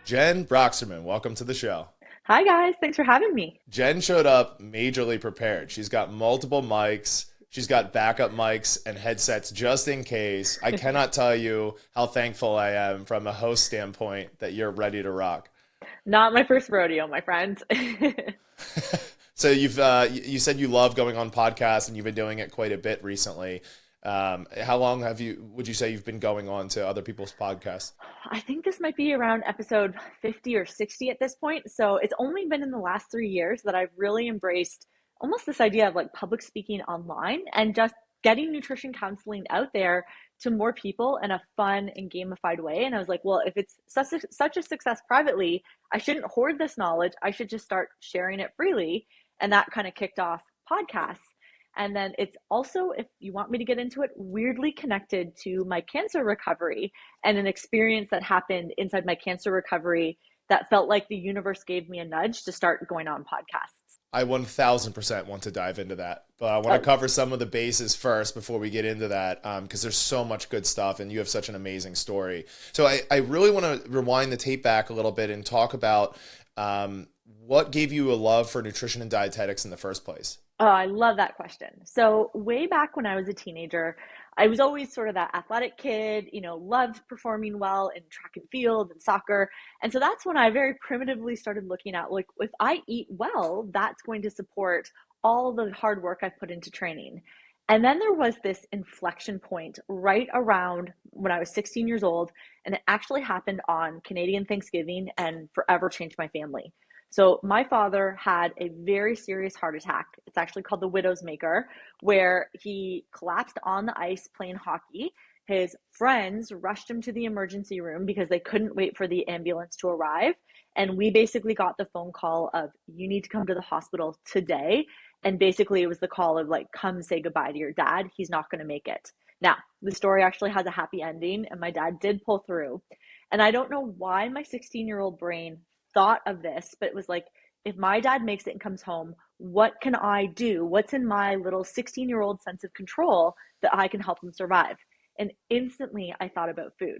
Jen Broxterman, welcome to the show. Hi guys, thanks for having me. Jen showed up majorly prepared. She's got multiple mics, she's got backup mics and headsets just in case. I cannot tell you how thankful I am from a host standpoint that you're ready to rock. Not my first rodeo, my friends. So you said you love going on podcasts and you've been doing it quite a bit recently. How long would you say you've been going on to other people's podcasts? I think this might be around episode 50 or 60 at this point. So it's only been in the last 3 years that I've really embraced almost this idea of like public speaking online and just getting nutrition counseling out there to more people in a fun and gamified way. And I was like, well, if it's such a success privately, I shouldn't hoard this knowledge. I should just start sharing it freely. And that kind of kicked off podcasts. And then it's also, if you want me to get into it, weirdly connected to my cancer recovery and an experience that happened inside my cancer recovery that felt like the universe gave me a nudge to start going on podcasts. I 1000% want to dive into that, but I want to Oh, cover some of the bases first before we get into that, because there's so much good stuff and you have such an amazing story. So I really want to rewind the tape back a little bit and talk about what gave you a love for nutrition and dietetics in the first place. oh, I love that question. So, way back when I was a teenager, I was always sort of that athletic kid, loved performing well in track and field and soccer. And so that's when I very primitively started looking at like, if I eat well, that's going to support all the hard work I've put into training. And then there was this inflection point right around when I was 16 years old, and it actually happened on Canadian Thanksgiving and forever changed my family. So, my father had a very serious heart attack. It's actually called the Widow's Maker, where he collapsed on the ice playing hockey. His friends rushed him to the emergency room because they couldn't wait for the ambulance to arrive. And we basically got the phone call of, you need to come to the hospital today. And basically, it was the call of, like, come say goodbye to your dad. He's not going to make it. Now, the story actually has a happy ending, and my dad did pull through. And I don't know why my 16-year-old brain thought of this, but it was like, if my dad makes it and comes home, what can I do? What's in my little 16-year-old sense of control that I can help him survive? And instantly I thought about food.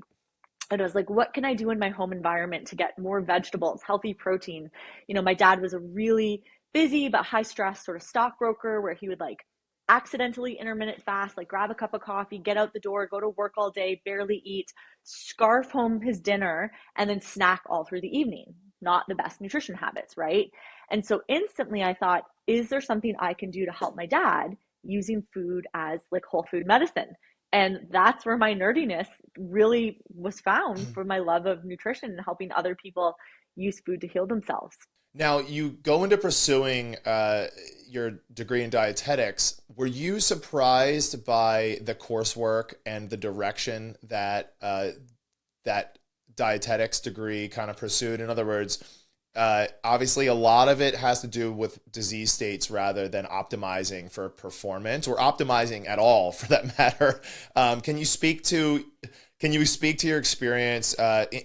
And I was like, what can I do in my home environment to get more vegetables, healthy protein? My dad was a really busy but high stress sort of stockbroker where he would like accidentally intermittent fast, like grab a cup of coffee, get out the door, go to work all day, barely eat, scarf home his dinner, and then snack all through the evening. Not the best nutrition habits, right? And so instantly I thought, is there something I can do to help my dad using food as like whole food medicine? And that's where my nerdiness really was found for my love of nutrition and helping other people use food to heal themselves. Now, you go into pursuing your degree in dietetics. Were you surprised by the coursework and the direction that that dietetics degree kind of pursued? In other words, obviously, a lot of it has to do with disease states rather than optimizing for performance or optimizing at all, for that matter. Can you speak to your experience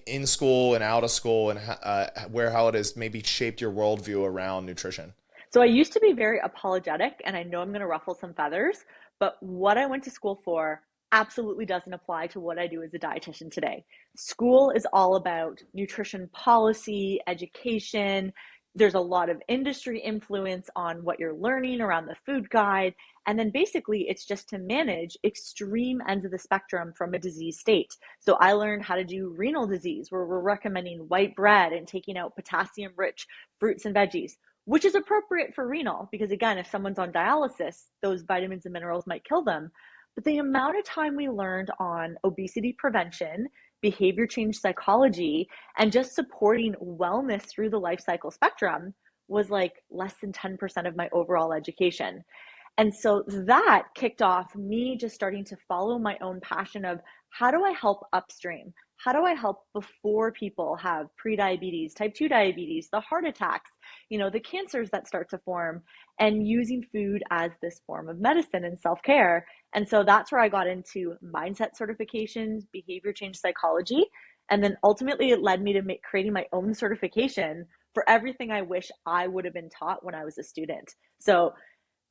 in school and out of school, and how it has maybe shaped your worldview around nutrition? So I used to be very apologetic, and I know I'm going to ruffle some feathers, but what I went to school for absolutely doesn't apply to what I do as a dietitian today. School is all about nutrition policy, education. There's a lot of industry influence on what you're learning around the food guide. And then basically, it's just to manage extreme ends of the spectrum from a disease state. So I learned how to do renal disease, where we're recommending white bread and taking out potassium rich fruits and veggies, which is appropriate for renal because, again, if someone's on dialysis, those vitamins and minerals might kill them. But the amount of time we learned on obesity prevention, behavior change psychology, and just supporting wellness through the life cycle spectrum was like less than 10% of my overall education. And so that kicked off me just starting to follow my own passion of how do I help upstream? How do I help before people have prediabetes, type 2 diabetes, the heart attacks, the cancers that start to form, and using food as this form of medicine and self-care. And so that's where I got into mindset certifications, behavior change psychology. And then ultimately it led me to creating my own certification for everything I wish I would have been taught when I was a student. So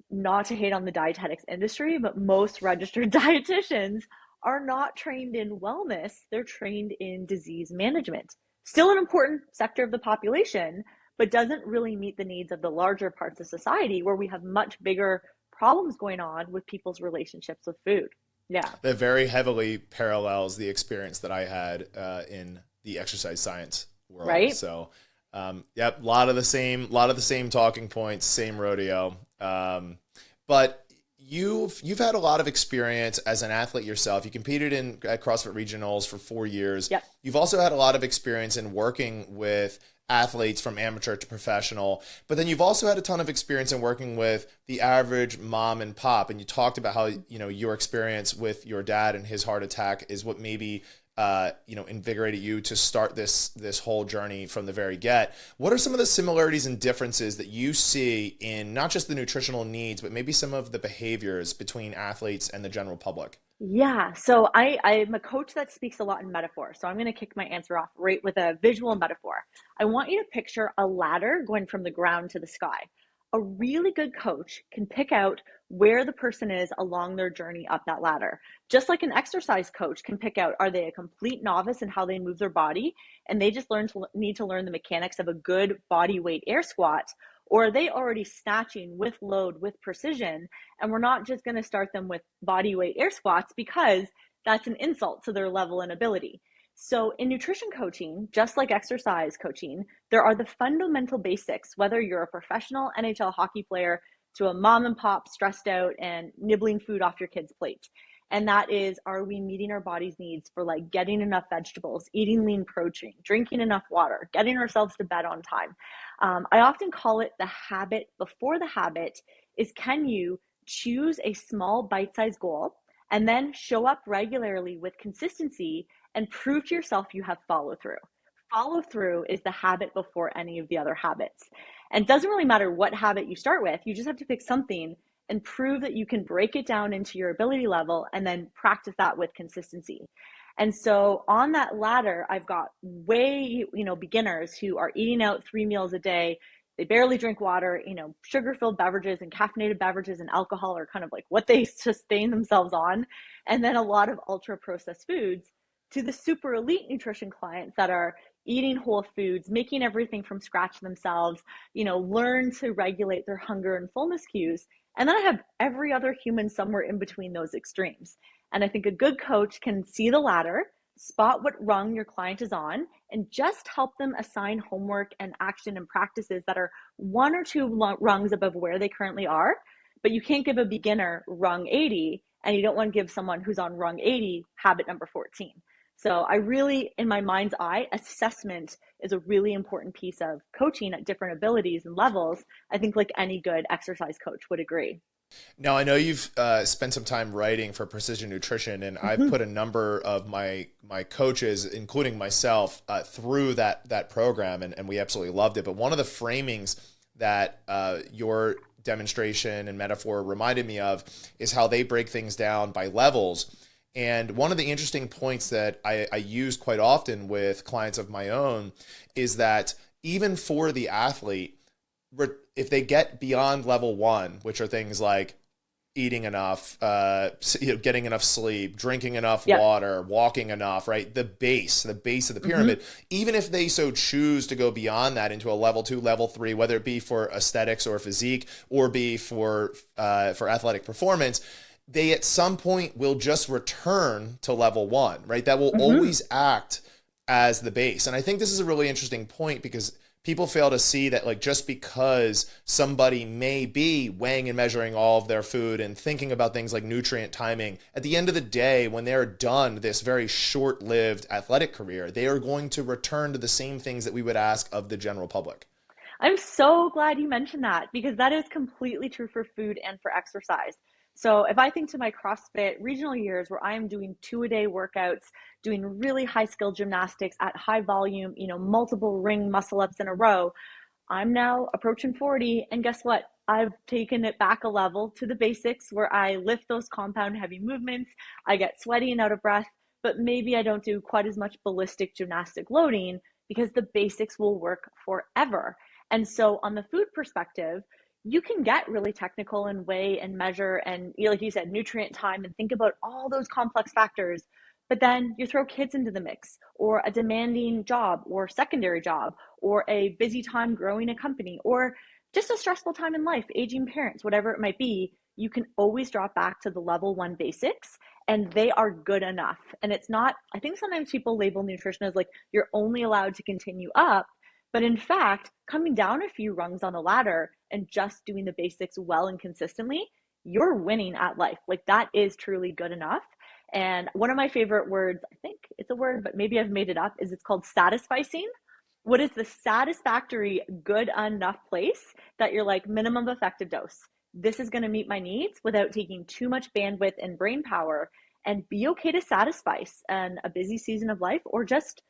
not to hate on the dietetics industry, but most registered dietitians are not trained in wellness. They're trained in disease management. Still an important sector of the population, but doesn't really meet the needs of the larger parts of society where we have much bigger problems going on with people's relationships with food. Yeah. That very heavily parallels the experience that I had in the exercise science world. Right? So, yep, a lot of the same talking points, same rodeo. But you've had a lot of experience as an athlete yourself. You competed in at CrossFit Regionals for 4 years. Yep. You've also had a lot of experience in working with athletes from amateur to professional, but then you've also had a ton of experience in working with the average mom and pop. And you talked about how, your experience with your dad and his heart attack is what maybe invigorated you to start this whole journey from the very get. What are some of the similarities and differences that you see in not just the nutritional needs, but maybe some of the behaviors between athletes and the general public? Yeah, so I'm a coach that speaks a lot in metaphor. So I'm going to kick my answer off right with a visual metaphor. I want you to picture a ladder going from the ground to the sky. A really good coach can pick out where the person is along their journey up that ladder. Just like an exercise coach can pick out, are they a complete novice in how they move their body and they just need to learn the mechanics of a good body weight air squat, or are they already snatching with load, with precision, and we're not just going to start them with body weight air squats because that's an insult to their level and ability. So in nutrition coaching, just like exercise coaching, there are the fundamental basics, whether you're a professional NHL hockey player to a mom and pop stressed out and nibbling food off your kid's plate. And that is, are we meeting our body's needs for like getting enough vegetables, eating lean protein, drinking enough water, getting ourselves to bed on time? I often call it the habit before the habit is, can you choose a small bite-sized goal and then show up regularly with consistency and prove to yourself you have follow through. Follow through is the habit before any of the other habits. And it doesn't really matter what habit you start with, you just have to pick something and prove that you can break it down into your ability level and then practice that with consistency. And so on that ladder, I've got beginners who are eating out 3 meals a day. They barely drink water, sugar-filled beverages and caffeinated beverages and alcohol are kind of like what they sustain themselves on. And then a lot of ultra processed foods, to the super elite nutrition clients that are eating whole foods, making everything from scratch themselves, learn to regulate their hunger and fullness cues. And then I have every other human somewhere in between those extremes. And I think a good coach can see the ladder, spot what rung your client is on, and just help them assign homework and action and practices that are one or two rungs above where they currently are. But you can't give a beginner rung 80, and you don't want to give someone who's on rung 80 habit number 14. So I really, in my mind's eye, assessment is a really important piece of coaching at different abilities and levels. I think like any good exercise coach would agree. Now, I know you've spent some time writing for Precision Nutrition, and I've Mm-hmm. put a number of my coaches, including myself, through that program, and we absolutely loved it. But one of the framings that your demonstration and metaphor reminded me of is how they break things down by levels. And one of the interesting points that I use quite often with clients of my own is that even for the athlete, if they get beyond level one, which are things like eating enough, getting enough sleep, drinking enough Yep. water, walking enough, right? The base of the pyramid, even if they so choose to go beyond that into a level two, level three, whether it be for aesthetics or physique or be for athletic performance, they at some point will just return to level one, right? That will Mm-hmm. always act as the base. And I think this is a really interesting point because people fail to see that, like, just because somebody may be weighing and measuring all of their food and thinking about things like nutrient timing, at the end of the day, when they're done this very short-lived athletic career, they are going to return to the same things that we would ask of the general public. I'm so glad you mentioned that because that is completely true for food and for exercise. So if I think to my CrossFit regional years where I am doing 2 a day workouts, doing really high skill gymnastics at high volume, multiple ring muscle ups in a row, I'm now approaching 40. And guess what? I've taken it back a level to the basics where I lift those compound heavy movements. I get sweaty and out of breath, but maybe I don't do quite as much ballistic gymnastic loading because the basics will work forever. And so, on the food perspective, you can get really technical and weigh and measure and, like you said, nutrient time and think about all those complex factors. But then you throw kids into the mix, or a demanding job or secondary job, or a busy time growing a company, or just a stressful time in life, aging parents, whatever it might be. You can always drop back to the level one basics, and they are good enough. And it's not, I think sometimes people label nutrition as like you're only allowed to continue up. But in fact, coming down a few rungs on the ladder and just doing the basics well and consistently, you're winning at life. Like that is truly good enough. And one of my favorite words, I think it's a word, but maybe I've made it up, is it's called satisficing. What is the satisfactory, good enough place that you're like minimum effective dose? This is going to meet my needs without taking too much bandwidth and brain power, and be okay to satisfy and a busy season of life, or just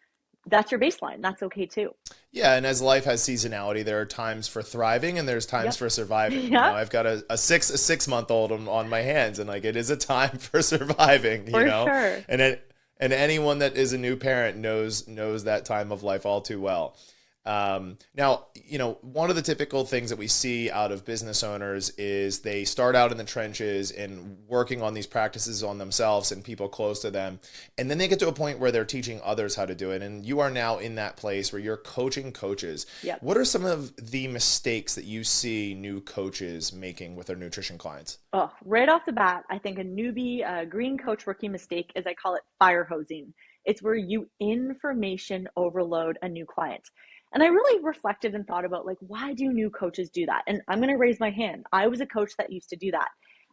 that's your baseline. That's okay too. Yeah, and as life has seasonality, there are times for thriving and there's times Yep. for surviving. You know, Yep. I've got a 6 month old on my hands, and like it is a time for surviving. You For know, sure. and and anyone that is a new parent knows that time of life all too well. Now, you know, one of the typical things that we see out of business owners is they start out in the trenches and working on these practices on themselves and people close to them. And then they get to a point where they're teaching others how to do it. And you are now in that place where you're coaching coaches. Yep. What are some of the mistakes that you see new coaches making with their nutrition clients? Oh, right off the bat, I think a newbie, green coach rookie mistake is I call it fire hosing. It's where you information overload a new client. And I really reflected and thought about like, why do new coaches do that? And I'm going to raise my hand. I was a coach that used to do that.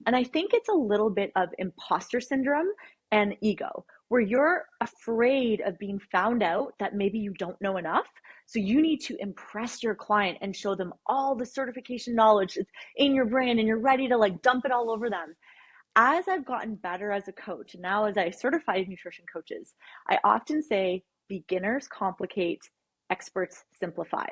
And I think it's a little bit of imposter syndrome and ego, where you're afraid of being found out that maybe you don't know enough. So you need to impress your client and show them all the certification knowledge that's in your brain, and you're ready to like dump it all over them. As I've gotten better as a coach, now as I certify nutrition coaches, I often say beginners complicate, experts simplify.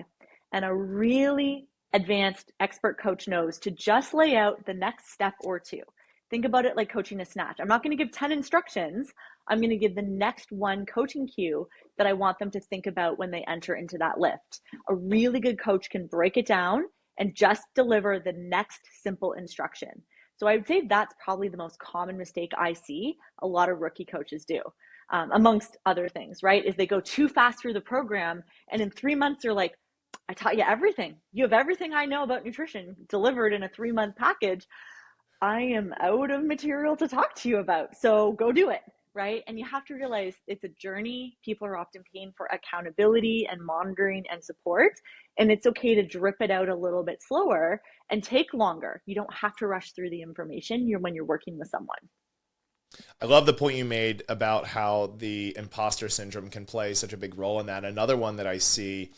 And a really advanced expert coach knows to just lay out the next step or two. Think about it like coaching a snatch. I'm not going to give 10 instructions. I'm going to give the next one coaching cue that I want them to think about when they enter into that lift. A really good coach can break it down and just deliver the next simple instruction. So I would say that's probably the most common mistake I see a lot of rookie coaches do, amongst other things, right? Is they go too fast through the program, and in 3 months they're like, I taught you everything. You have everything I know about nutrition delivered in a 3 month package. I am out of material to talk to you about. So go do it, right? And you have to realize it's a journey. People are often paying for accountability and monitoring and support. And it's okay to drip it out a little bit slower and take longer. You don't have to rush through the information when you're working with someone. I love the point you made about how the imposter syndrome can play such a big role in that. Another one that I see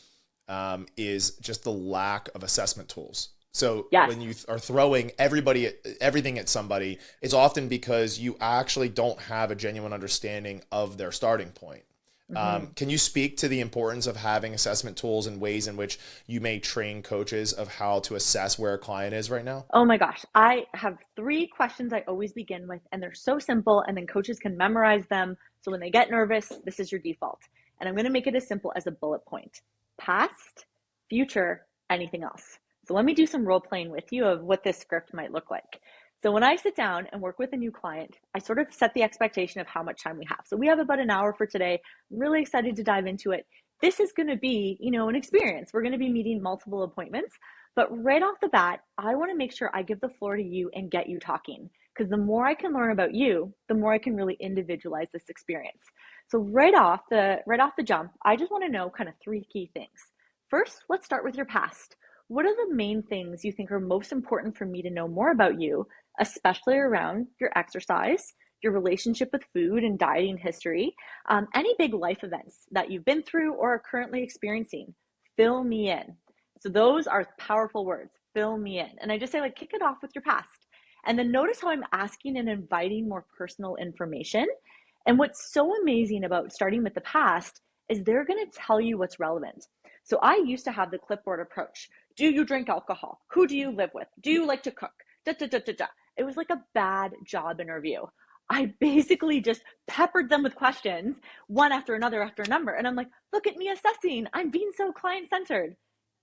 is just the lack of assessment tools. So Yes. when you are throwing everything at somebody, it's often because you actually don't have a genuine understanding of their starting point. Mm-hmm. Can you speak to the importance of having assessment tools and ways in which you may train coaches of how to assess where a client is right now? Oh my gosh. I have three questions I always begin with, and they're so simple, and then coaches can memorize them. So when they get nervous, this is your default. And I'm going to make it as simple as a bullet point: past, future, anything else. So let me do some role playing with you of what this script might look like. So when I sit down and work with a new client, I sort of set the expectation of how much time we have. So we have about an hour for today. I'm really excited to dive into it. This is going to be, an experience. We're going to be meeting multiple appointments. But right off the bat, I want to make sure I give the floor to you and get you talking. Because the more I can learn about you, the more I can really individualize this experience. So right off the jump, I just want to know kind of three key things. First, let's start with your past. What are the main things you think are most important for me to know more about you, especially around your exercise, your relationship with food and dieting history, any big life events that you've been through or are currently experiencing? Fill me in. So those are powerful words. Fill me in. And I just say, like, kick it off with your past. And then notice how I'm asking and inviting more personal information. And what's so amazing about starting with the past is they're going to tell you what's relevant. So I used to have the clipboard approach. Do you drink alcohol? Who do you live with? Do you like to cook? Da, da, da, da, da. It was like a bad job interview. I basically just peppered them with questions, one after another after another. And I'm like, look at me assessing. I'm being so client centered.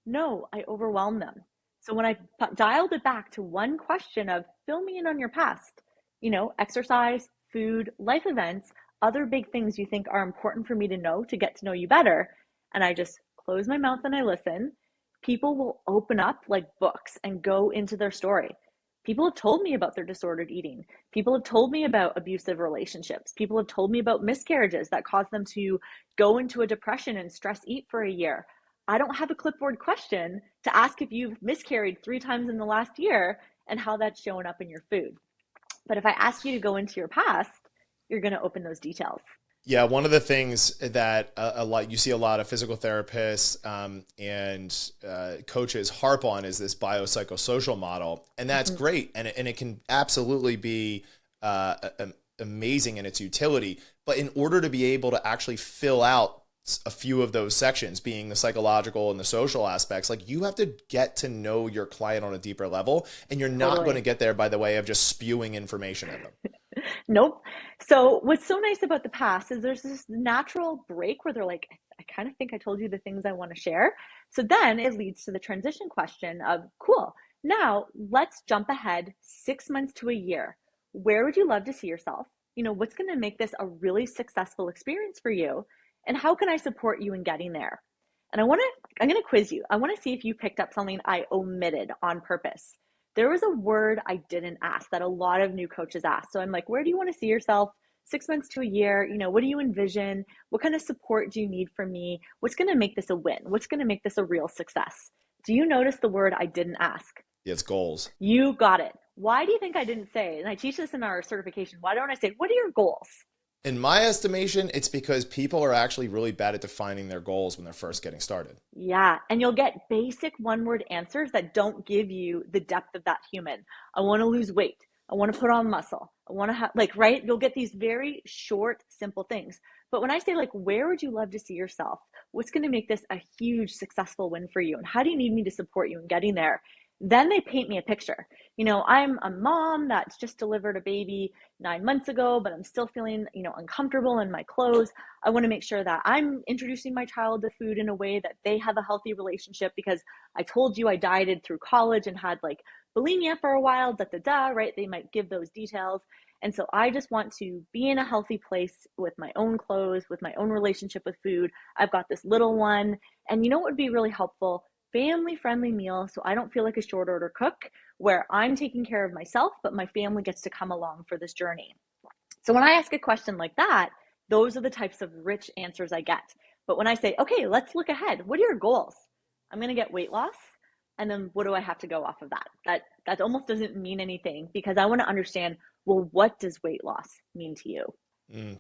No, I overwhelmed them. So when I dialed it back to one question of fill me in on your past, exercise, food, life events, other big things you think are important for me to know to get to know you better? And I just close my mouth and I listen. People will open up like books and go into their story. People have told me about their disordered eating. People have told me about abusive relationships. People have told me about miscarriages that caused them to go into a depression and stress eat for a year. I don't have a clipboard question to ask if you've miscarried 3 times in the last year and how that's showing up in your food. But if I ask you to go into your past, you're going to open those details. Yeah, one of the things that a lot you see a lot of physical therapists and coaches harp on is this biopsychosocial model, and that's great, and it can absolutely be amazing in its utility. But in order to be able to actually fill out a few of those sections, being the psychological and the social aspects, like you have to get to know your client on a deeper level, and you're not going to get there by the way of just spewing information at them. Nope. So what's so nice about the past is there's this natural break where they're like, I kind of think I told you the things I want to share. So then it leads to the transition question of, cool, now let's jump ahead 6 months to a year. Where would you love to see yourself? What's going to make this a really successful experience for you? And how can I support you in getting there? And I'm going to quiz you. I want to see if you picked up something I omitted on purpose. There was a word I didn't ask that a lot of new coaches ask. So I'm like, where do you want to see yourself 6 months to a year? What do you envision? What kind of support do you need from me? What's going to make this a win? What's going to make this a real success? Do you notice the word I didn't ask? It's goals. You got it. Why do you think I didn't say, and I teach this in our certification, why don't I say, what are your goals? In my estimation, it's because people are actually really bad at defining their goals when they're first getting started. Yeah, and you'll get basic one-word answers that don't give you the depth of that human. I want to lose weight. I want to put on muscle. I want to have, right? You'll get these very short, simple things. But when I say, where would you love to see yourself? What's going to make this a huge, successful win for you? And how do you need me to support you in getting there? Then they paint me a picture. I'm a mom that's just delivered a baby 9 months ago, but I'm still feeling, uncomfortable in my clothes. I want to make sure that I'm introducing my child to food in a way that they have a healthy relationship, because I told you I dieted through college and had bulimia for a while, right? They might give those details. And so I just want to be in a healthy place with my own clothes, with my own relationship with food. I've got this little one. And what would be really helpful? Family-friendly meal, so I don't feel like a short order cook where I'm taking care of myself, but my family gets to come along for this journey. So when I ask a question like that, those are the types of rich answers I get. But when I say, okay, let's look ahead, what are your goals? I'm going to get weight loss. And then what do I have to go off of that? That almost doesn't mean anything, because I want to understand, well, what does weight loss mean to you?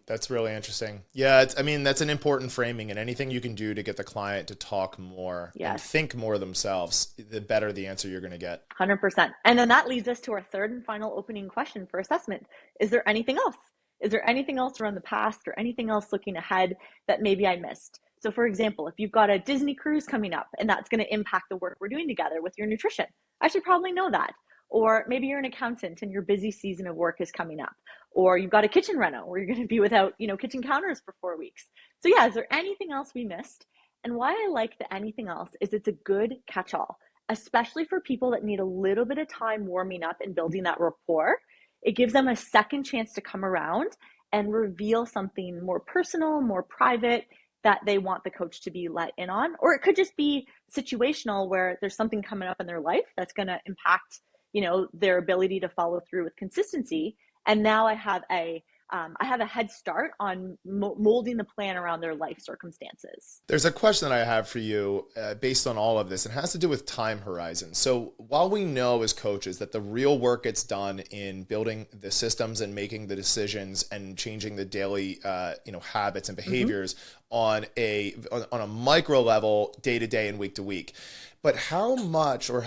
That's really interesting. Yeah, that's an important framing, and anything you can do to get the client to talk more and think more themselves, the better the answer you're going to get. 100%. And then that leads us to our third and final opening question for assessment. Is there anything else? Is there anything else around the past or anything else looking ahead that maybe I missed? So for example, if you've got a Disney cruise coming up and that's going to impact the work we're doing together with your nutrition, I should probably know that. Or maybe you're an accountant and your busy season of work is coming up. Or you've got a kitchen reno where you're going to be without, kitchen counters for 4 weeks. So yeah, is there anything else we missed? And why I like the anything else is it's a good catch-all, especially for people that need a little bit of time warming up and building that rapport. It gives them a second chance to come around and reveal something more personal, more private that they want the coach to be let in on. Or it could just be situational where there's something coming up in their life that's going to impact their ability to follow through with consistency. And now I have a head start on molding the plan around their life circumstances. There's a question that I have for you based on all of this. It has to do with time horizon. So while we know as coaches that the real work gets done in building the systems and making the decisions and changing the daily habits and behaviors on a micro level, day to day and week to week. But how much or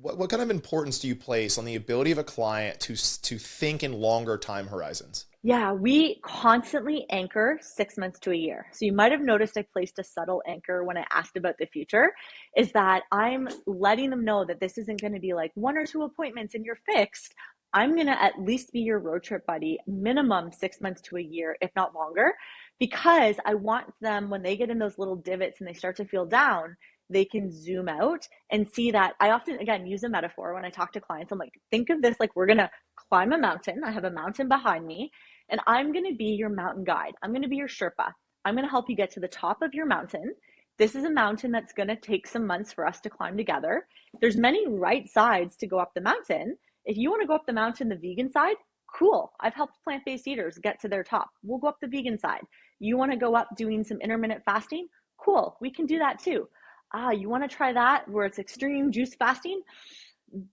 what kind of importance do you place on the ability of a client to think in longer time horizons? Yeah, we constantly anchor 6 months to a year. So you might have noticed I placed a subtle anchor when I asked about the future, is that I'm letting them know that this isn't going to be like 1 or 2 appointments and you're fixed. I'm going to at least be your road trip buddy, minimum 6 months to a year, if not longer, because I want them, when they get in those little divots and they start to feel down, they can zoom out and see that. I often, again, use a metaphor when I talk to clients. I'm like, think of this like we're going to climb a mountain. I have a mountain behind me. and I'm going to be your mountain guide. I'm going to be your Sherpa. I'm going to help you get to the top of your mountain. This is a mountain that's going to take some months for us to climb together. There's many right sides to go up the mountain. If you want to go up the mountain the vegan side, cool. I've helped plant-based eaters get to their top. We'll go up the vegan side. You want to go up doing some intermittent fasting? Cool. We can do that too. You want to try that where it's extreme juice fasting?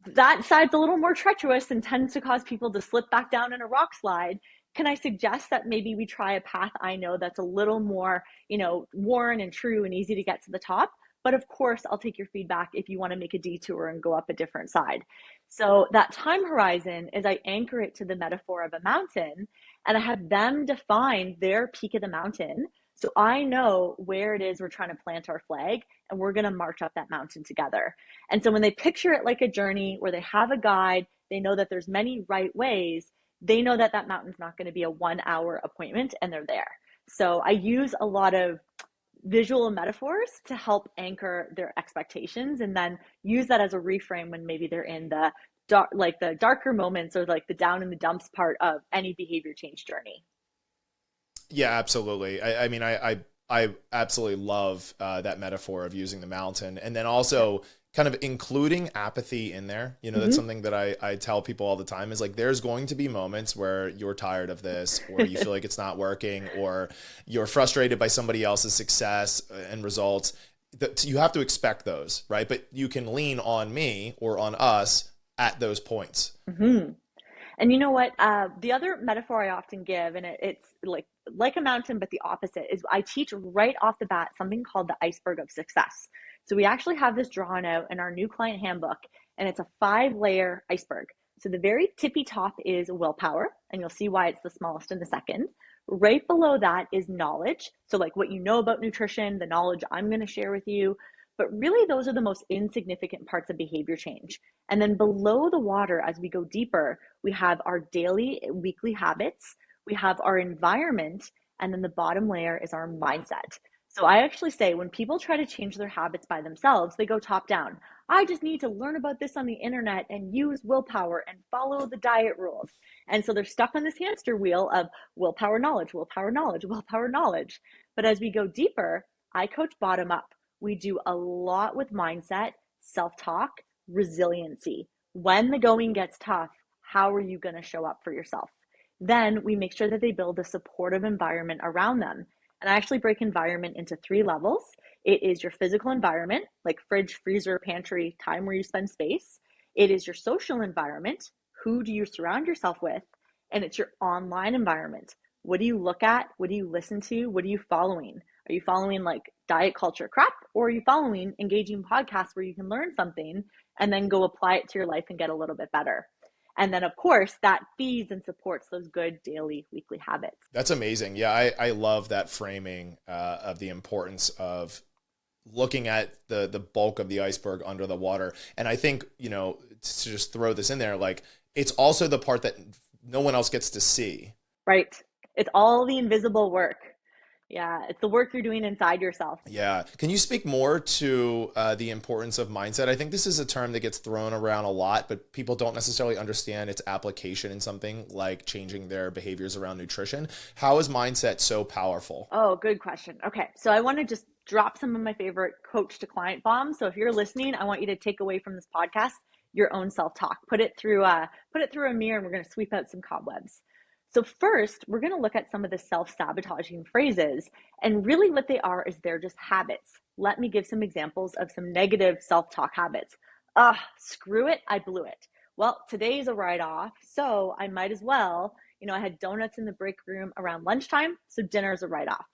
That side's a little more treacherous and tends to cause people to slip back down in a rock slide. Can I suggest that maybe we try a path I know that's a little more, worn and true and easy to get to the top? But of course, I'll take your feedback if you want to make a detour and go up a different side. So that time horizon is I anchor it to the metaphor of a mountain, and I have them define their peak of the mountain. So I know where it is we're trying to plant our flag, and we're going to march up that mountain together. And so when they picture it like a journey where they have a guide, they know that there's many right ways, they know that that mountain's not going to be a 1 hour appointment, and they're there. So I use a lot of visual metaphors to help anchor their expectations, and then use that as a reframe when maybe they're in the darker moments, or like the down in the dumps part of any behavior change journey. Yeah, absolutely. I mean, I absolutely love that metaphor of using the mountain, and then also kind of including apathy in there. That's something that I tell people all the time, is like, there's going to be moments where you're tired of this, or you feel like it's not working, or you're frustrated by somebody else's success and results. You have to expect those, right? But you can lean on me or on us at those points. Mm-hmm. And you know what? The other metaphor I often give, and it's like a mountain, but the opposite, is I teach right off the bat something called the iceberg of success. So we actually have this drawn out in our new client handbook, and it's a 5-layer iceberg. So the very tippy top is willpower, and you'll see why it's the smallest in a second. Right below that is knowledge. So like what you know about nutrition, the knowledge I'm going to share with you. But really, those are the most insignificant parts of behavior change. And then below the water, as we go deeper, we have our daily, weekly habits, we have our environment, and then the bottom layer is our mindset. So I actually say when people try to change their habits by themselves, they go top down. I just need to learn about this on the internet and use willpower and follow the diet rules. And so they're stuck on this hamster wheel of willpower knowledge, willpower knowledge, willpower knowledge. But as we go deeper, I coach bottom up. We do a lot with mindset, self-talk, resiliency. When the going gets tough, how are you going to show up for yourself? Then we make sure that they build a supportive environment around them. And I actually break environment into 3 levels. It is your physical environment, like fridge, freezer, pantry, time where you spend space. It is your social environment. Who do you surround yourself with? And it's your online environment. What do you look at? What do you listen to? What are you following? Are you following like diet culture crap, or are you following engaging podcasts where you can learn something and then go apply it to your life and get a little bit better? And then, of course, that feeds and supports those good daily, weekly habits. That's amazing. Yeah, I love that framing of the importance of looking at the bulk of the iceberg under the water. And I think, to just throw this in there, like, it's also the part that no one else gets to see. Right. It's all the invisible work. Yeah, it's the work you're doing inside yourself. Yeah. Can you speak more to the importance of mindset? I think this is a term that gets thrown around a lot, but people don't necessarily understand its application in something like changing their behaviors around nutrition. How is mindset so powerful? Oh, good question. Okay, so I want to just drop some of my favorite coach to client bombs. So if you're listening, I want you to take away from this podcast your own self-talk. Put it through a mirror, and we're going to sweep out some cobwebs. So first, we're going to look at some of the self-sabotaging phrases, and really what they are is they're just habits. Let me give some examples of some negative self-talk habits. Screw it, I blew it. Well, today's a write-off, so I might as well, I had donuts in the break room around lunchtime, so dinner's a write-off.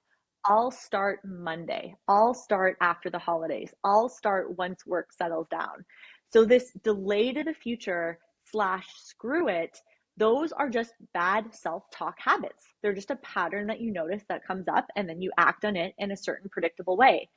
I'll start Monday. I'll start after the holidays. I'll start once work settles down. So this delay to the future / screw it, those are just bad self-talk habits. They're just a pattern that you notice that comes up, and then you act on it in a certain predictable way.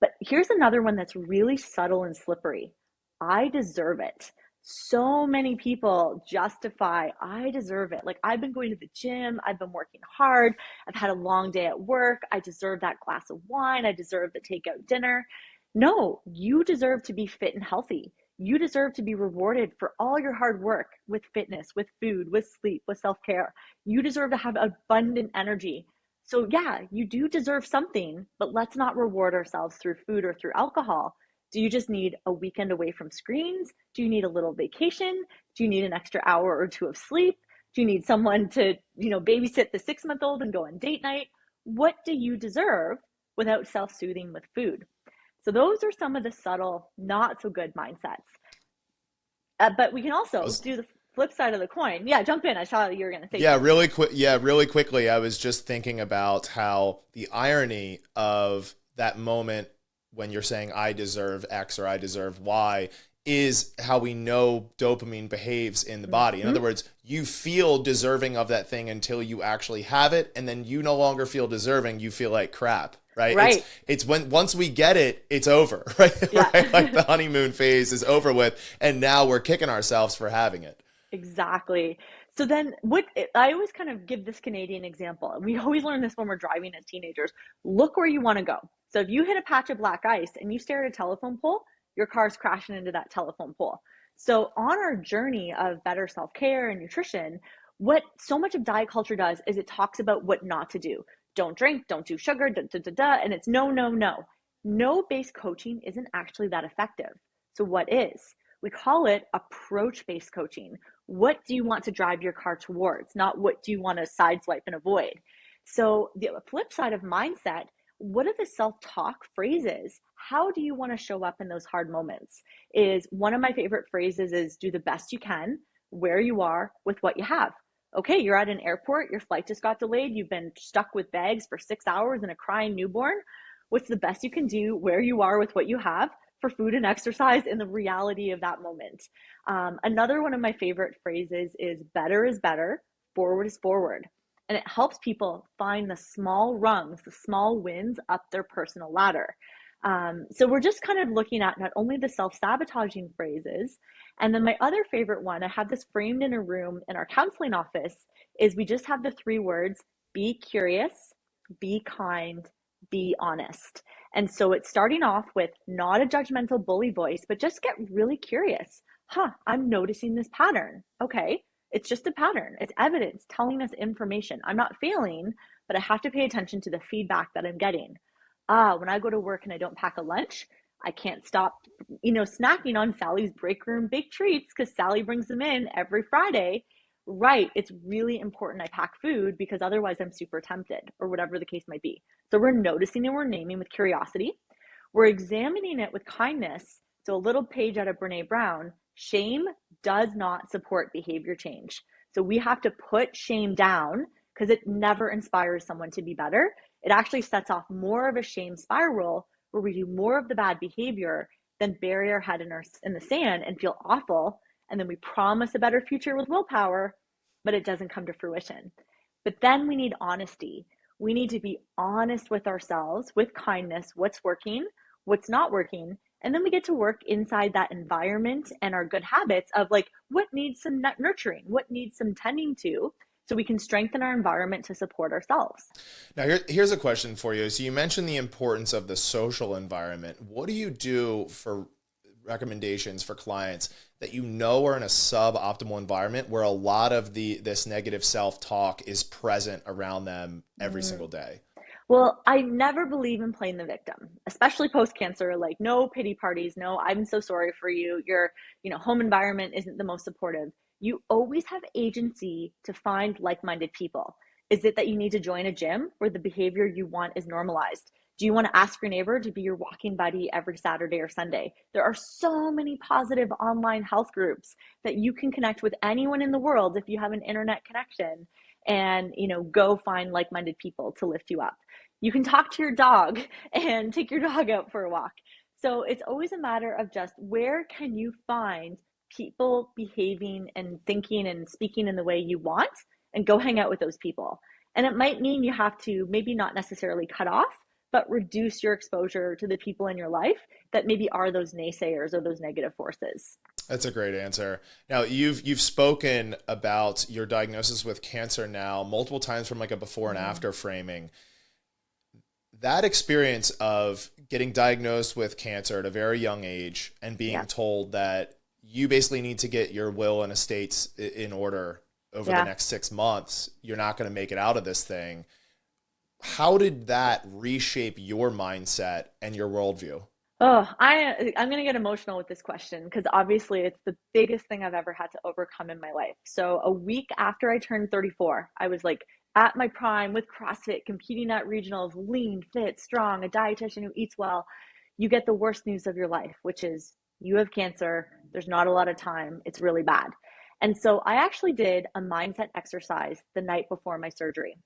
But here's another one that's really subtle and slippery. I deserve it. So many people justify, I deserve it. Like, I've been going to the gym, I've been working hard, I've had a long day at work, I deserve that glass of wine, I deserve the takeout dinner. No, you deserve to be fit and healthy. You deserve to be rewarded for all your hard work with fitness, with food, with sleep, with self-care. You deserve to have abundant energy. So yeah, you do deserve something, but let's not reward ourselves through food or through alcohol. Do you just need a weekend away from screens? Do you need a little vacation? Do you need an extra hour or two of sleep? Do you need someone to, babysit the 6-month-old and go on date night? What do you deserve without self-soothing with food? So those are some of the subtle, not so good mindsets. But we can also do the flip side of the coin. Yeah, jump in. I saw you were going to say Yeah, something. really quick. Yeah, really quickly. I was just thinking about how the irony of that moment when you're saying I deserve X or I deserve Y is how we know dopamine behaves in the body. In Mm-hmm. other words, you feel deserving of that thing until you actually have it, and then you no longer feel deserving. You feel like crap, right? Right. It's when once we get it, it's over, right? Yeah. Right? Like the honeymoon phase is over with, and now we're kicking ourselves for having it. Exactly. So then what I always kind of give this Canadian example, and we always learn this when we're driving as teenagers. Look where you want to go. So if you hit a patch of black ice and you stare at a telephone pole, your car's crashing into that telephone pole. So on our journey of better self-care and nutrition, what so much of diet culture does is it talks about what not to do. Don't drink, don't do sugar, da, da, da, da, and it's no, no, no. No-based coaching isn't actually that effective. So what is? We call it approach-based coaching. What do you want to drive your car towards, not what do you want to sideswipe and avoid. So the flip side of mindset, what are the self-talk phrases? How do you want to show up in those hard moments? Is one of my favorite phrases is do the best you can where you are with what you have. Okay, you're at an airport, your flight just got delayed, you've been stuck with bags for 6 hours and a crying newborn. What's the best you can do where you are with what you have for food and exercise in the reality of that moment? Another one of my favorite phrases is better, forward is forward. And it helps people find the small rungs, the small wins up their personal ladder. So we're just kind of looking at not only the self-sabotaging phrases, and then my other favorite one, I have this framed in a room in our counseling office, is we just have the 3 words, be curious, be kind, be honest. And so it's starting off with not a judgmental bully voice, but just get really curious. I'm noticing this pattern. Okay, it's just a pattern. It's evidence telling us information. I'm not failing, but I have to pay attention to the feedback that I'm getting. When I go to work and I don't pack a lunch, I can't stop, snacking on Sally's break room baked treats because Sally brings them in every Friday. Right. It's really important I pack food because otherwise I'm super tempted or whatever the case might be. So we're noticing and we're naming with curiosity. We're examining it with kindness. So a little page out of Brene Brown, shame does not support behavior change. So we have to put shame down because it never inspires someone to be better. It actually sets off more of a shame spiral where we do more of the bad behavior than bury our head in the sand and feel awful. And then we promise a better future with willpower, but it doesn't come to fruition. But then we need honesty. We need to be honest with ourselves, with kindness, what's working, what's not working. And then we get to work inside that environment and our good habits of like what needs some nurturing, what needs some tending to, so we can strengthen our environment to support ourselves. Now, here's a question for you. So you mentioned the importance of the social environment. What do you do for recommendations for clients that you know are in a suboptimal environment where a lot of this negative self-talk is present around them every single day? Well, I never believe in playing the victim, especially post-cancer, like no pity parties, no, I'm so sorry for you. Your, home environment isn't the most supportive. You always have agency to find like-minded people. Is it that you need to join a gym where the behavior you want is normalized? Do you want to ask your neighbor to be your walking buddy every Saturday or Sunday? There are so many positive online health groups that you can connect with anyone in the world if you have an internet connection and, go find like-minded people to lift you up. You can talk to your dog and take your dog out for a walk. So it's always a matter of just where can you find people behaving and thinking and speaking in the way you want, and go hang out with those people. And it might mean you have to maybe not necessarily cut off, but reduce your exposure to the people in your life that maybe are those naysayers or those negative forces. That's a great answer. Now, you've spoken about your diagnosis with cancer now multiple times from like a before and after framing. that experience of getting diagnosed with cancer at a very young age and being Yeah. told that you basically need to get your will and estates in order over the Yeah. next 6 months, you're not going to make it out of this thing. How did that reshape your mindset and your worldview? Oh, I'm gonna get emotional with this question because obviously it's the biggest thing I've ever had to overcome in my life. So a week after I turned 34, I was like at my prime with CrossFit, competing at regionals, lean, fit, strong, a dietitian who eats well. You get the worst news of your life, which is you have cancer. There's not a lot of time. It's really bad. And so I actually did a mindset exercise the night before my surgery.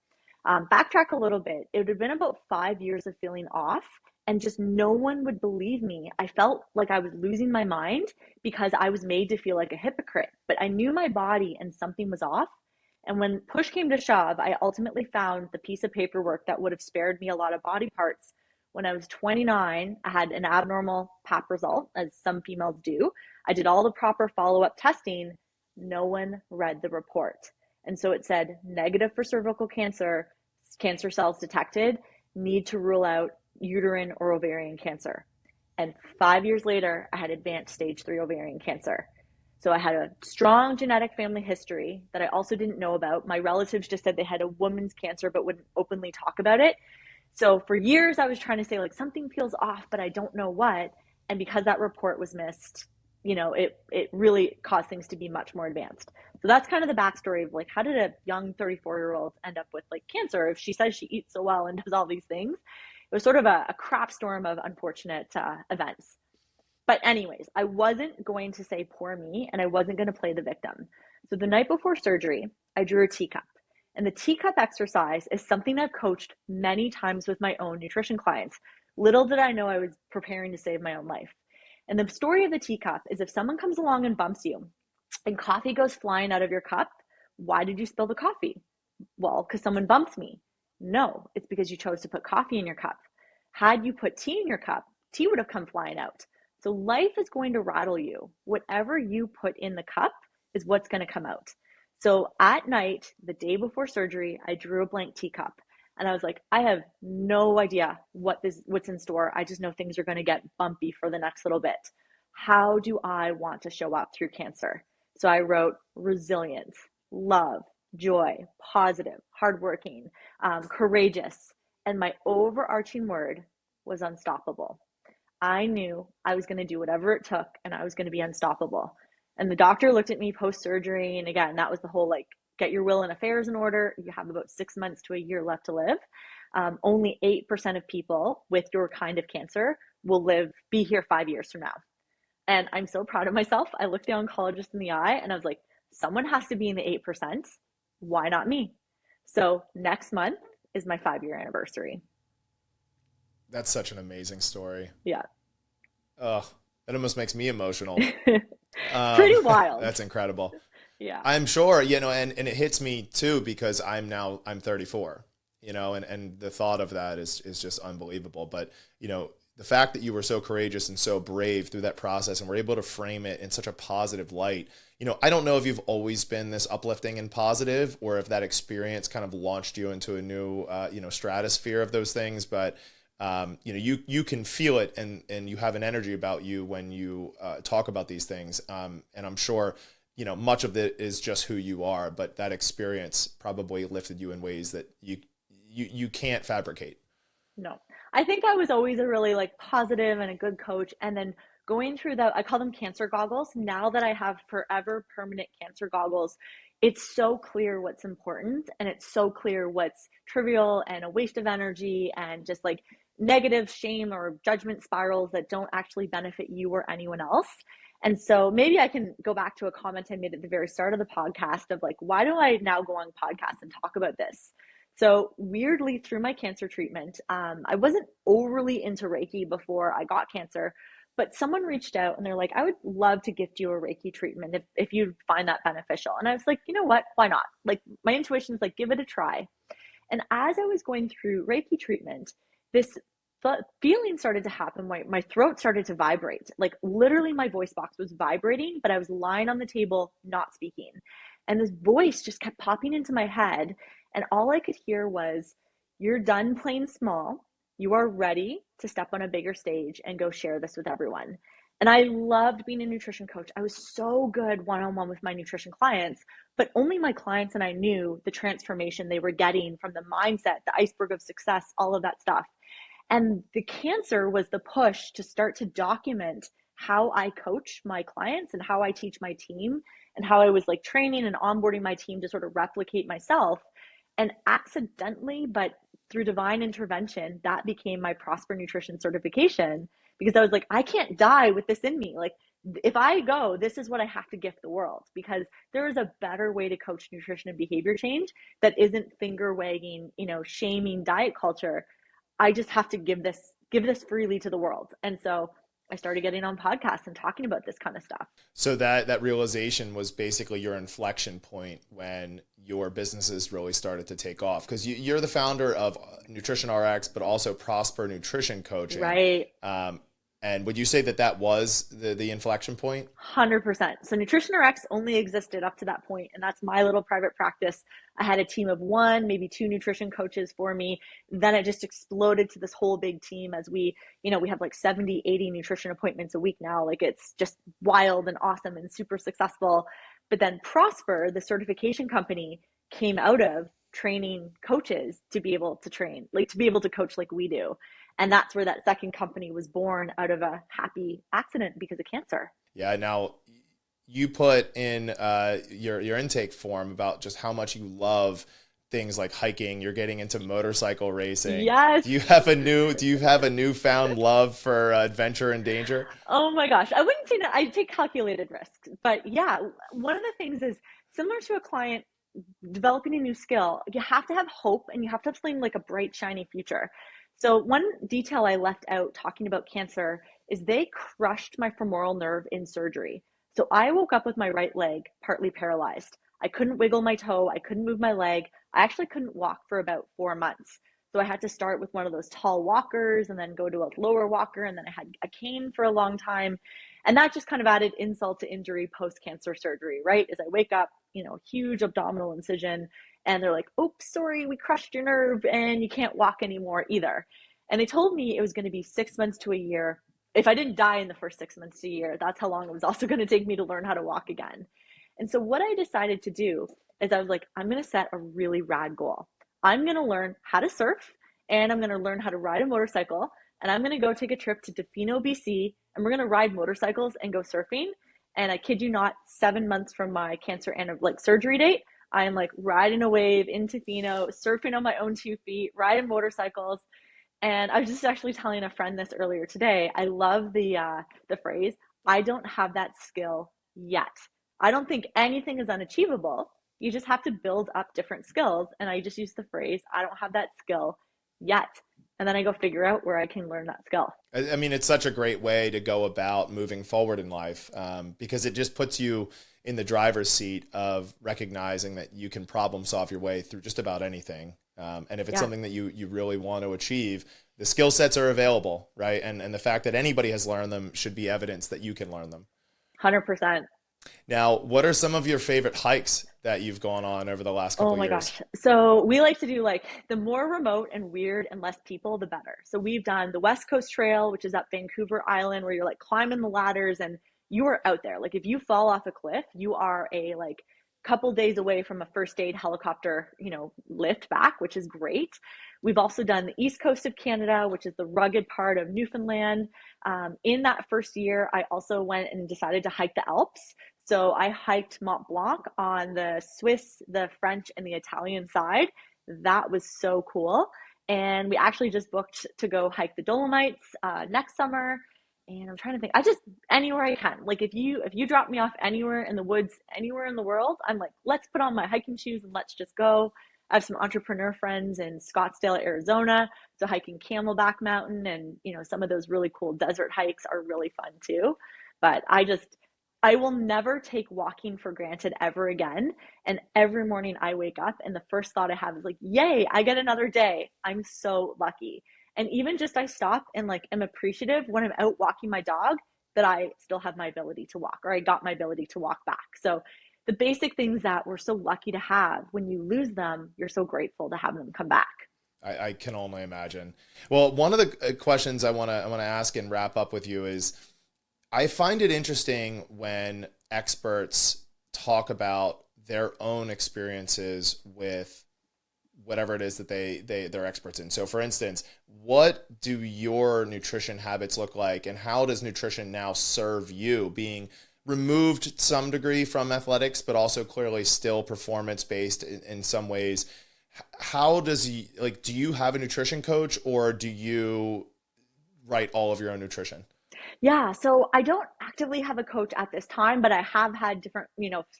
Backtrack a little bit. It would have been about 5 years of feeling off and just no one would believe me. I felt like I was losing my mind because I was made to feel like a hypocrite, but I knew my body and something was off. And when push came to shove, I ultimately found the piece of paperwork that would have spared me a lot of body parts. When I was 29, I had an abnormal pap result, as some females do. I did all the proper follow up testing. No one read the report. And so it said negative for cervical cancer, cancer cells detected, need to rule out uterine or ovarian cancer. And 5 years later, I had advanced stage 3 ovarian cancer. So I had a strong genetic family history that I also didn't know about. My relatives just said they had a woman's cancer but wouldn't openly talk about it. So for years, I was trying to say, like, something feels off, but I don't know what. And because that report was missed, it really caused things to be much more advanced. So that's kind of the backstory of like, how did a young 34-year-old end up with like cancer if she says she eats so well and does all these things? It was sort of a crap storm of unfortunate events. But anyways, I wasn't going to say poor me and I wasn't going to play the victim. So the night before surgery, I drew a teacup. And the teacup exercise is something I've coached many times with my own nutrition clients. Little did I know I was preparing to save my own life. And the story of the teacup is if someone comes along and bumps you and coffee goes flying out of your cup, why did you spill the coffee? Well, because someone bumped me. No, it's because you chose to put coffee in your cup. Had you put tea in your cup, tea would have come flying out. So life is going to rattle you. Whatever you put in the cup is what's going to come out. So at night, the day before surgery, I drew a blank teacup. And I was like, I have no idea what's in store. I just know things are going to get bumpy for the next little bit. How do I want to show up through cancer? So I wrote resilience, love, joy, positive, hardworking, courageous. And my overarching word was unstoppable. I knew I was going to do whatever it took and I was going to be unstoppable. And the doctor looked at me post surgery. And again, that was the whole like, get your will and affairs in order. You have about 6 months to a year left to live. Only 8% of people with your kind of cancer will be here 5 years from now. And I'm so proud of myself. I looked the oncologist in the eye and I was like, someone has to be in the 8%. Why not me? So next month is my 5 year anniversary. That's such an amazing story. Yeah. Oh, that almost makes me emotional. Pretty wild. That's incredible. Yeah. I'm sure, and it hits me too because I'm 34, and the thought of that is just unbelievable. But, the fact that you were so courageous and so brave through that process and were able to frame it in such a positive light, I don't know if you've always been this uplifting and positive or if that experience kind of launched you into a new, stratosphere of those things. But, you can feel it and you have an energy about you when you talk about these things. And I'm sure, much of it is just who you are, but that experience probably lifted you in ways that you can't fabricate. No, I think I was always a really like positive and a good coach. And then going through that, I call them cancer goggles. Now that I have forever permanent cancer goggles, it's so clear what's important and it's so clear what's trivial and a waste of energy and just like negative shame or judgment spirals that don't actually benefit you or anyone else. And so maybe I can go back to a comment I made at the very start of the podcast of like, why do I now go on podcasts and talk about this? So weirdly, through my cancer treatment, I wasn't overly into Reiki before I got cancer, but someone reached out and they're like, I would love to gift you a Reiki treatment if you find that beneficial. And I was like, you know what? Why not? Like my intuition is like, give it a try. And as I was going through Reiki treatment, this feeling started to happen. My throat started to vibrate. Like literally my voice box was vibrating, but I was lying on the table, not speaking. And this voice just kept popping into my head. And all I could hear was, you're done playing small. you are ready to step on a bigger stage and go share this with everyone. And I loved being a nutrition coach. I was so good one-on-one with my nutrition clients, but only my clients and I knew the transformation they were getting from the mindset, the iceberg of success, all of that stuff. And the cancer was the push to start to document how I coach my clients and how I teach my team and how I was like training and onboarding my team to sort of replicate myself. And accidentally, but through divine intervention, that became my Prosper Nutrition certification because I was like, I can't die with this in me. Like, if I go, this is what I have to gift the world because there is a better way to coach nutrition and behavior change that isn't finger wagging, shaming diet culture. I just have to give this freely to the world. And so I started getting on podcasts and talking about this kind of stuff. So that realization was basically your inflection point when your businesses really started to take off, because you're the founder of NutritionRx, but also Prosper Nutrition Coaching. Right. And would you say that was the inflection point? 100%. So NutritionRx only existed up to that point, and that's my little private practice. I had a team of one, maybe two nutrition coaches for me. Then it just exploded to this whole big team as we have like 70, 80 nutrition appointments a week now. Like, it's just wild and awesome and super successful. But then Prosper, the certification company, came out of training coaches to be able to train, like to be able to coach like we do. And that's where that second company was born, out of a happy accident because of cancer. Yeah. Now, you put in your intake form about just how much you love things like hiking. You're getting into motorcycle racing. Yes. Do you have a newfound love for adventure and danger? Oh my gosh. I wouldn't say that I take calculated risks, but yeah, one of the things is similar to a client developing a new skill. You have to have hope and you have to have something like a bright, shiny future. So one detail I left out talking about cancer is they crushed my femoral nerve in surgery. So I woke up with my right leg partly paralyzed. I couldn't wiggle my toe. I couldn't move my leg. I actually couldn't walk for about 4 months. So I had to start with one of those tall walkers and then go to a lower walker. And then I had a cane for a long time. And that just kind of added insult to injury post-cancer surgery, right? As I wake up, huge abdominal incision, and they're like, oops, sorry, we crushed your nerve and you can't walk anymore either. And they told me it was going to be 6 months to a year. If I didn't die in the first 6 months to a year, that's how long it was also going to take me to learn how to walk again. And so what I decided to do is I was like, I'm going to set a really rad goal. I'm going to learn how to surf, and I'm going to learn how to ride a motorcycle, and I'm going to go take a trip to Tofino, BC, and we're going to ride motorcycles and go surfing. And I kid you not, 7 months from my cancer and surgery date, I'm like riding a wave in Tofino, surfing on my own 2 feet, riding motorcycles. And I was just actually telling a friend this earlier today. I love the phrase, I don't have that skill yet. I don't think anything is unachievable. You just have to build up different skills. And I just use the phrase, I don't have that skill yet. And then I go figure out where I can learn that skill. I mean, it's such a great way to go about moving forward in life, because it just puts you in the driver's seat of recognizing that you can problem solve your way through just about anything. And if it's something that you really want to achieve, the skill sets are available, right? And the fact that anybody has learned them should be evidence that you can learn them. 100%. Now, what are some of your favorite hikes that you've gone on over the last couple of years? Oh my gosh. So we like to do the more remote and weird and less people, the better. So we've done the West Coast Trail, which is up Vancouver Island, where you're climbing the ladders and you are out there. If you fall off a cliff, you are a couple days away from a first aid helicopter, lift back, which is great. We've also done the East Coast of Canada, which is the rugged part of Newfoundland. In that first year, I also went and decided to hike the Alps. So I hiked Mont Blanc on the Swiss, the French, and the Italian side. That was so cool. And we actually just booked to go hike the Dolomites next summer. And I'm trying to think, anywhere I can. If you drop me off anywhere in the woods, anywhere in the world, I'm like, let's put on my hiking shoes and let's just go. I have some entrepreneur friends in Scottsdale, Arizona. So hiking Camelback Mountain and, some of those really cool desert hikes are really fun too. But I will never take walking for granted ever again. And every morning I wake up and the first thought I have is yay, I get another day. I'm so lucky. And even just I stop and am appreciative when I'm out walking my dog that I still have my ability to walk, or I got my ability to walk back. So the basic things that we're so lucky to have, when you lose them, you're so grateful to have them come back. I can only imagine. Well, one of the questions I want to ask and wrap up with you is, I find it interesting when experts talk about their own experiences with whatever it is that they're experts in. So for instance, what do your nutrition habits look like, and how does nutrition now serve you, being removed to some degree from athletics, but also clearly still performance based in some ways? How does he, like, do you have a nutrition coach, or do you write all of your own nutrition? Yeah, so I don't actively have a coach at this time, but I have had different,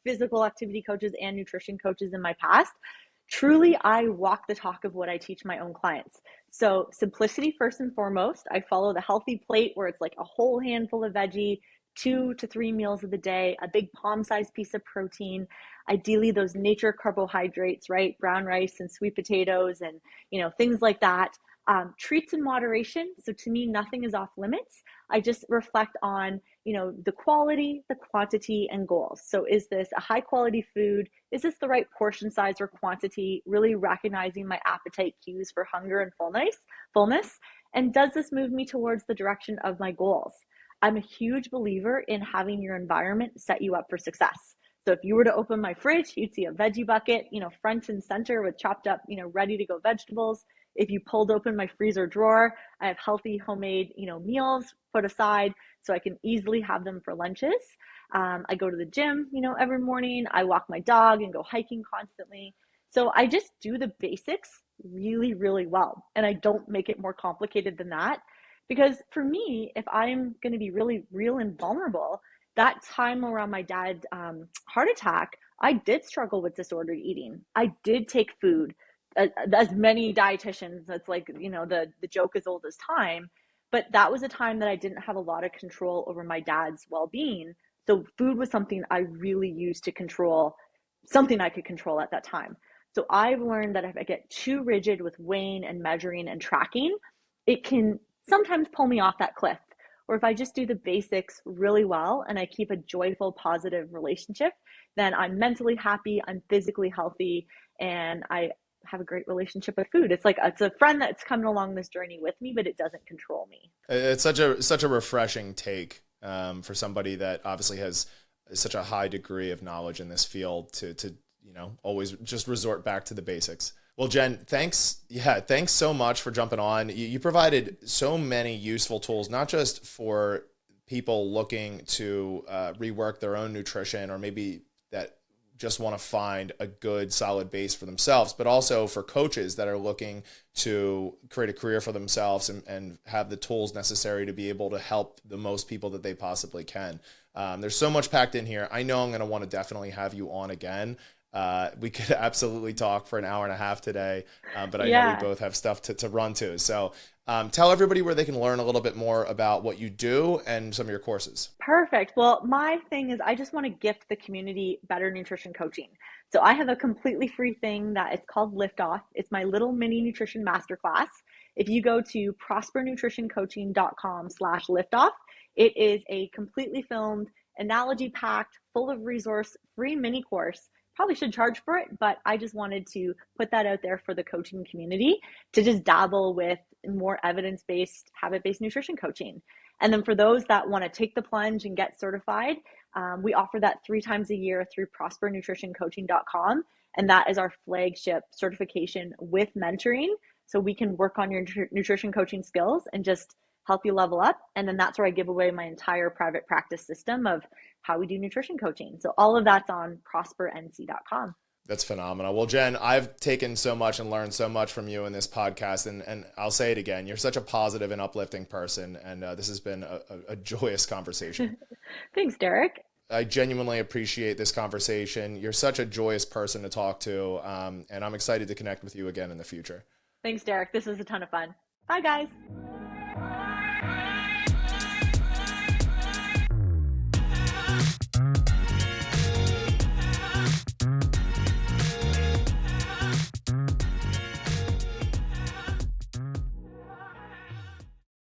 physical activity coaches and nutrition coaches in my past. Truly, I walk the talk of what I teach my own clients. So, simplicity first and foremost. I follow the healthy plate where it's like a whole handful of veggie, 2 to 3 meals of the day, a big palm-sized piece of protein, ideally those nature carbohydrates, right? Brown rice and sweet potatoes and, things like that. Treats in moderation. So to me, nothing is off limits. I just reflect on, the quality, the quantity, and goals. So is this a high quality food? Is this the right portion size or quantity? Really recognizing my appetite cues for hunger and fullness. And does this move me towards the direction of my goals? I'm a huge believer in having your environment set you up for success. So if you were to open my fridge, you'd see a veggie bucket, front and center with chopped up, ready to go vegetables. If you pulled open my freezer drawer, I have healthy homemade, meals put aside so I can easily have them for lunches. I go to the gym, every morning. I walk my dog and go hiking constantly. So I just do the basics really, really well. And I don't make it more complicated than that. Because for me, if I'm going to be really real and vulnerable, that time around my dad's heart attack, I did struggle with disordered eating. I did take food as many dietitians, that's like, the joke as old as time. But that was a time that I didn't have a lot of control over my dad's well-being. So food was something I really used to control, something I could control at that time. So I've learned that if I get too rigid with weighing and measuring and tracking, it can sometimes pull me off that cliff. Or if I just do the basics really well and I keep a joyful, positive relationship, then I'm mentally happy, I'm physically healthy, and I have a great relationship with food. It's like it's a friend that's coming along this journey with me, but it doesn't control me. It's such a refreshing take, for somebody that obviously has such a high degree of knowledge in this field to always just resort back to the basics. Well, Jen, thanks. Yeah, thanks so much for jumping on. You provided so many useful tools, not just for people looking to rework their own nutrition, or maybe that just want to find a good solid base for themselves, but also for coaches that are looking to create a career for themselves and have the tools necessary to be able to help the most people that they possibly can. There's so much packed in here. I know I'm going to want to definitely have you on again. We could absolutely talk for an hour and a half today, but I know we both have stuff to run to. So tell everybody where they can learn a little bit more about what you do and some of your courses. Perfect. Well, my thing is I just want to gift the community better nutrition coaching. So I have a completely free thing that it's called Lift Off. It's my little mini nutrition masterclass. If you go to prospernutritioncoaching.com/liftoff, it is a completely filmed, analogy packed, full of resource, free mini course. Probably should charge for it, but I just wanted to put that out there for the coaching community to just dabble with more evidence-based, habit-based nutrition coaching. And then for those that want to take the plunge and get certified, we offer that 3 times a year through prospernutritioncoaching.com. And that is our flagship certification with mentoring. So we can work on your nutrition coaching skills and just help you level up. And then that's where I give away my entire private practice system of how we do nutrition coaching. So all of that's on prospernc.com. That's phenomenal. Well, Jen, I've taken so much and learned so much from you in this podcast, and I'll say it again. You're such a positive and uplifting person, and this has been a joyous conversation. Thanks, Derek. I genuinely appreciate this conversation. You're such a joyous person to talk to, and I'm excited to connect with you again in the future. Thanks, Derek. This was a ton of fun. Bye, guys.